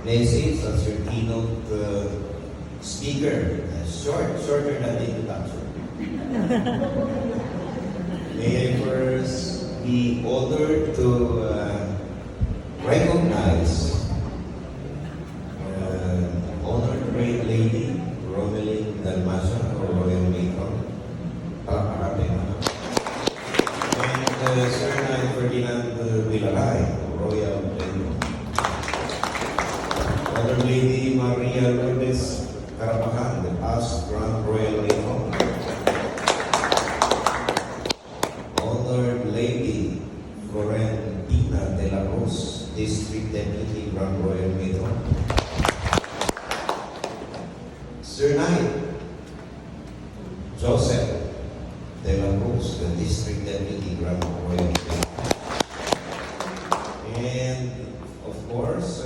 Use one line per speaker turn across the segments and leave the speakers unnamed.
message as your keynote speaker. Shorter than the introduction. May I first be honored to recognize honored great lady, Romeline Dalmasha, or Royal Matron. Palakpakan naman. And Sir Ferdinand Villaray, Royal Matron. Honored Lady Maria Lourdes Carapacan, the past Grand Royal Matron. Honored Lady Florentina de la Cruz, District Deputy Grand Royal Matron. Sir Knight Joseph de la Cruz, the District Deputy Grand Royal Matron. And of course,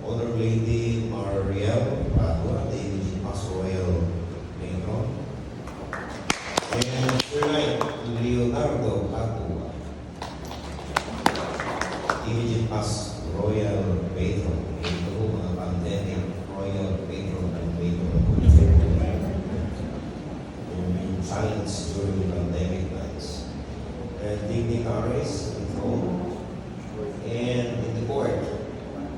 Honored Lady Mariel Padua, the Past Royal Matron. And Sir Knight Leonardo Padua, Imaging Past Royal Patron. Ito po mga pandemic Royal Patron and Patron. In silence during the pandemic nights. And dignitaries in home and in the court.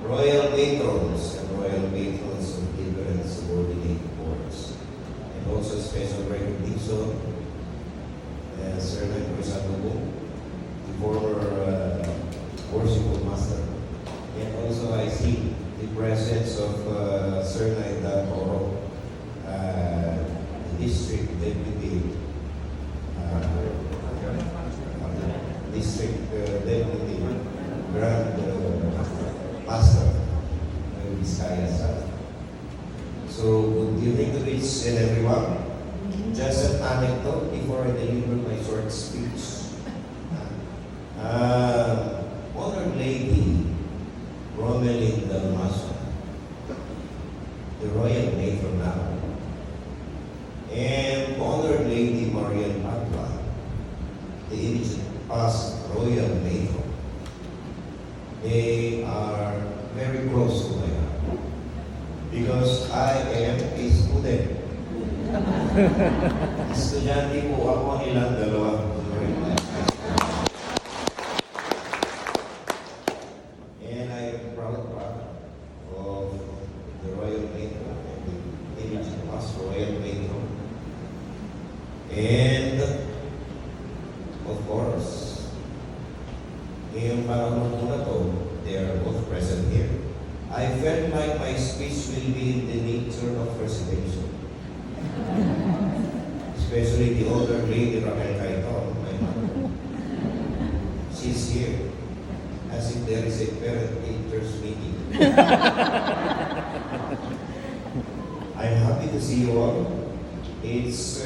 Royal Patrons and Royal Patrons of different subordinate courts. And also special recognition Sir Knight Crisanto, the former worshipful master. And also I see the presence of Sir Knight Toro, the district deputy, deputy grand master of Visayas. So good evening to each and everyone. Just an anecdote before I deliver my short speech. Honored Lady Romeline Dalmasha, the Royal Matron now, and Honored Lady Mariel Padua, the image past Royal Matron. They are very close to my heart because I am a student. Estudyante po ako ang ilang dalawa. And I am proud of the Royal Matron and the image of us, Royal Matron. And of course, ngayong panahon po na to, they are both present here. I felt like my speech will be in the nature of recitation. Especially the older lady Raquel Caiton, my mother. She's here, as if there is a parent-teachers meeting. I'm happy to see you all. It's,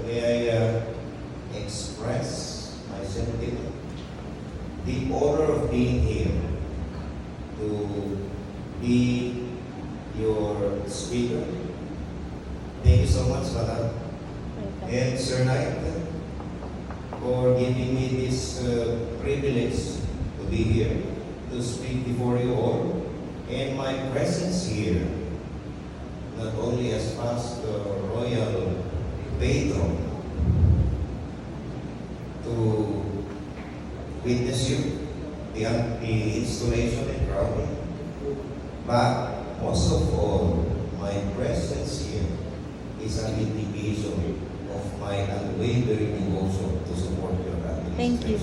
may I express my sentiment, the honor of being here to be your speaker. Thank you so much, Madam. And Sir Knight, for giving me this privilege to be here, to speak before you all. And my presence here, not only as past Royal Patron, to witness you, the installation and crowning, but most of all, my presence here is an indication of my unwavering devotion to support your administration.
Thank you.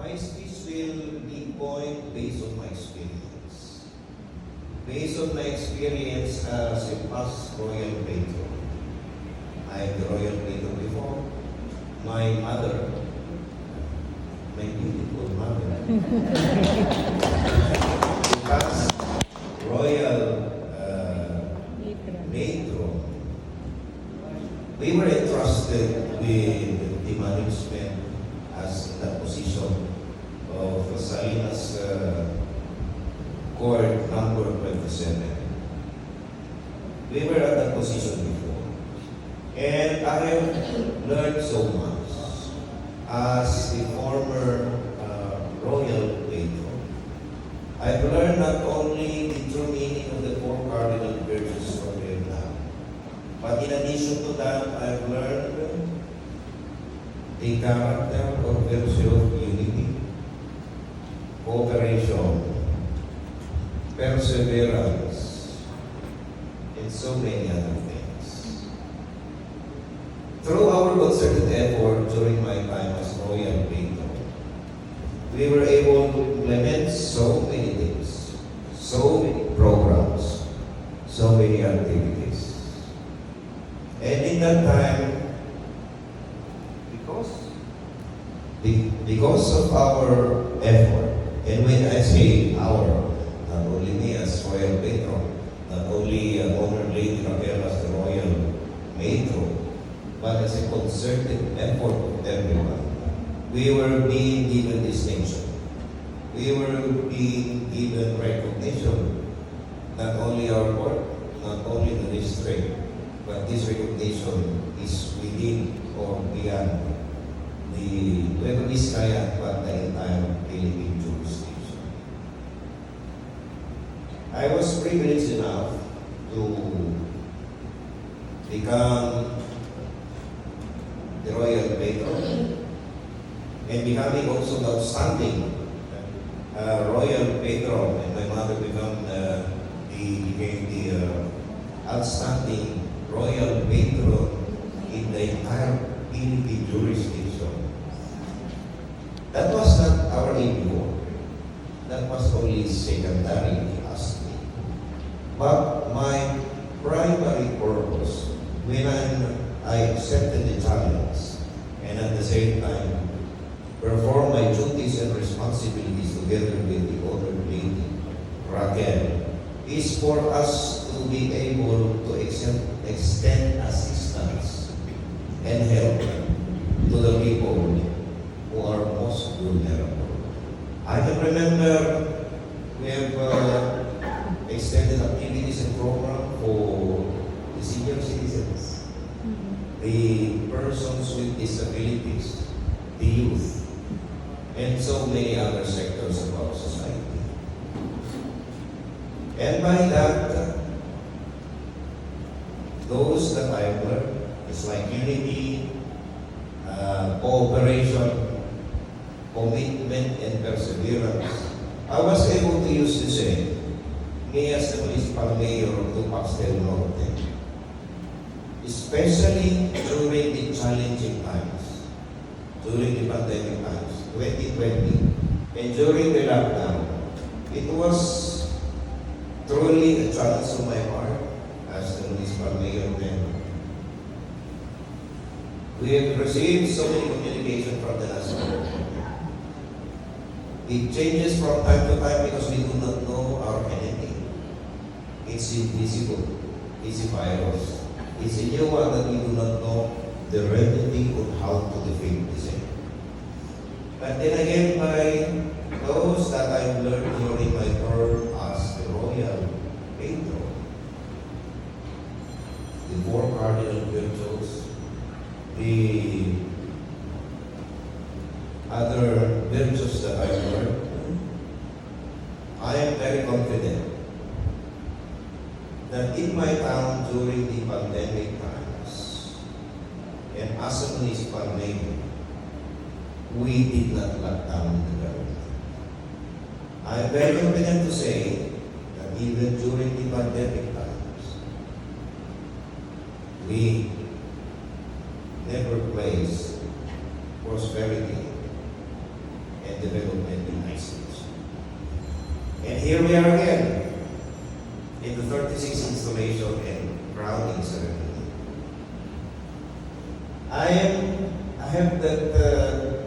My speech will be point based on my experience. Based on my experience as a past Royal Patron. I am the Royal Patron before. My mother, my beautiful mother, the past Royal Matron. We were entrusted with the management as the position of Salinas Court number 27. We were at that position before. And I have learned so much as the former Royal that, I've learned the character or virtue of unity, cooperation, perseverance, and so many other things. Through our concerted effort during my time as Royal Patron, we were able to implement so many things, so many programs, so many activities. And in that time, because of our effort, and when I say our, not only me as Royal Patron, not only Honored Lady Raquel as the Royal Matron, but as a concerted effort of everyone, we were being given distinction. We were being given recognition, not only our court, not only the district, but this recognition is within or beyond the Nueva Vizcaya, but the entire Philippine jurisdiction. I was privileged enough to become the Royal Patron and becoming also the outstanding Royal Patron, and my mother became the outstanding Royal Patron in the entire Philippine jurisdiction. That was not our aim before. That was only secondary, if you ask me. But my primary purpose, when I accepted the challenge, and at the same time, perform my duties and responsibilities together with the other lady, Raquel, is for us to be able to extend assistance and help to the people who are most vulnerable. I can remember we have extended activities and program for the senior citizens, the persons with disabilities, the youth, and so many other sectors of our society. And by that, those that I've learned, it's like unity, cooperation, commitment, and perseverance. I was able to use the same. Me as the municipal mayor of Tupac del Norte, especially during the challenging times, during the pandemic times, 2020, and during the lockdown, it was truly a challenge to my heart as the municipal mayor then. We have received so many communication from the national government. It changes from time to time because we do not know our enemy. It's invisible. It's a virus. It's a new one that we do not know the remedy on how to defeat the same. But then again, by those that I've learned during my term as the Royal Patron, the four cardinal virtues, the other virtues that I've learned, I am very confident that in my town during the pandemic times, and as a municipal mayor, we did not lock down the government. I am very confident to say that even during the pandemic times, we never placed prosperity and development in isolation. And here we are again in the 36th installation and crowning ceremony. I have that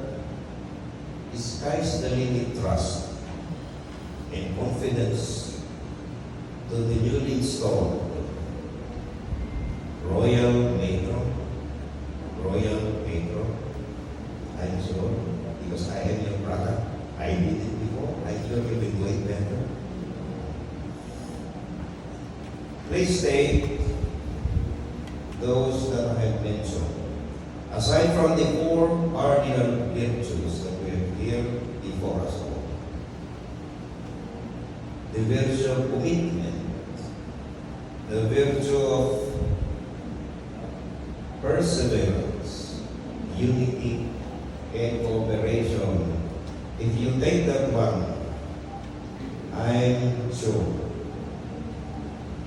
sky's the limit trust and confidence to the newly installed Royal Matron, Royal Patron. I'm sure, because I am your brother, I did it before, I sure you will do it better. Please take those that I have mentioned. Aside from the four cardinal virtues that we have here before us all, the virtue of commitment, the virtue of perseverance, unity, and cooperation. If you take that one, I'm sure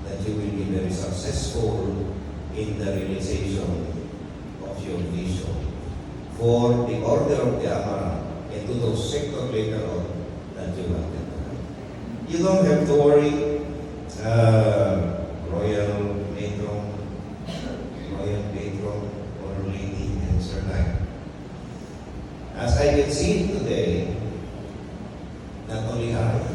that you will be very successful in the realization of your vision for the order of the Amara and to those sectors later on that you wanted to have. You don't have to worry, Royal Patron, or Lady and Sir Knight. As I can see today, not only Honored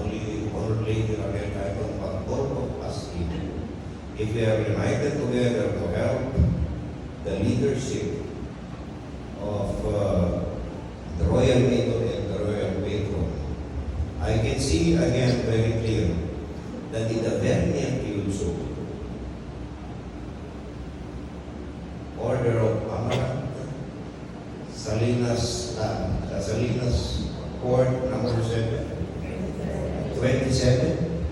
Lady Royal Patron, but all of us people, if we are united together to help the leadership of the Royal Patron and the Royal Patron, I can see again very clear that in the very near future, Order of Amaranth, Salinas Court number 27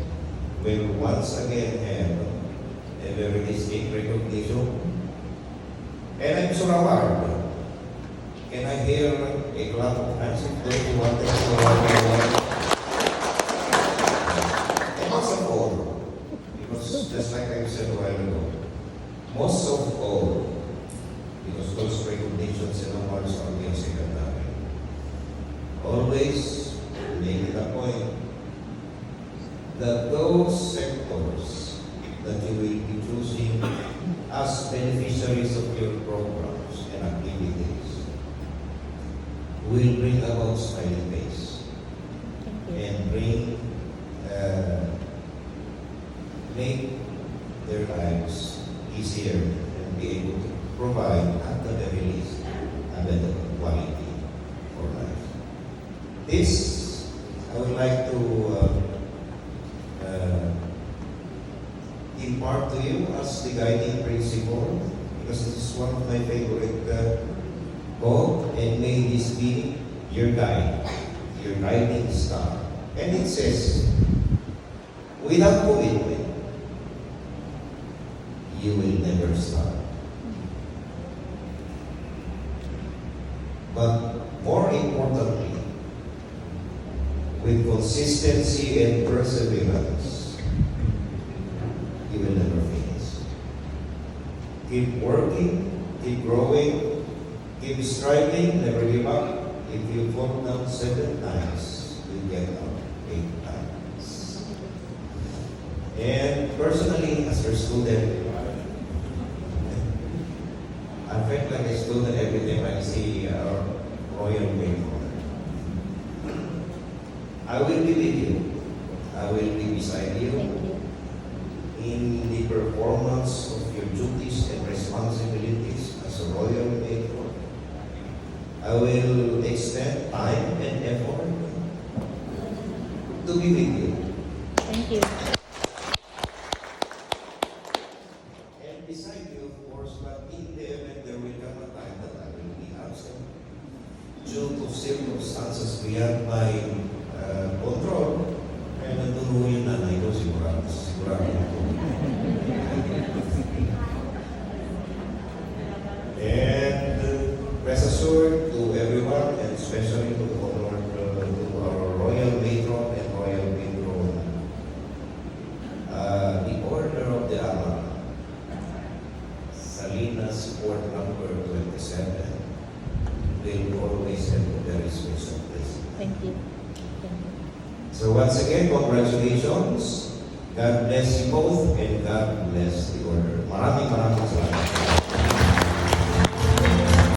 will once again have a very distinct recognition. And I'm so award. Can I hear a clap of hands if those who want to award? And most of all, because just like I said a while ago, most of all, because those recognitions and awards are being secondary. Always make it a point that those sectors that you will be choosing as beneficiaries of your programs and activities will bring about smiling face and make their lives easier and be able to provide at the very least a better quality for life. This I would like to impart to you as the guiding principle, because this is one of my favorite quote, and may this be your guide, your guiding star. And it says, without commitment, you will never start. But more importantly, with consistency and perseverance, you will never finish. Keep working, keep growing, keep striving, never give up. If you fall down 7 times, you get up 8 times. And personally, as a student, I felt like a student every time I see our Royal Patron. I will be with you. I will be beside you in the performance of your duties and responsibilities as a Royal Patron. I will extend time and effort to be with you.
Thank you.
And beside you, of course, but in the event there will come a time that I will be absent due to circumstances beyond my control. Kaya nandun ho yung nanay ko, sigurado ako. And rest assured to everyone, and especially to our Royal Matron and Royal Patron, the Order of the Ama, Salinas Court number 27, will always have a very special place.
Thank you.
So once again, congratulations. God bless you both and God bless the order. Maraming salamat.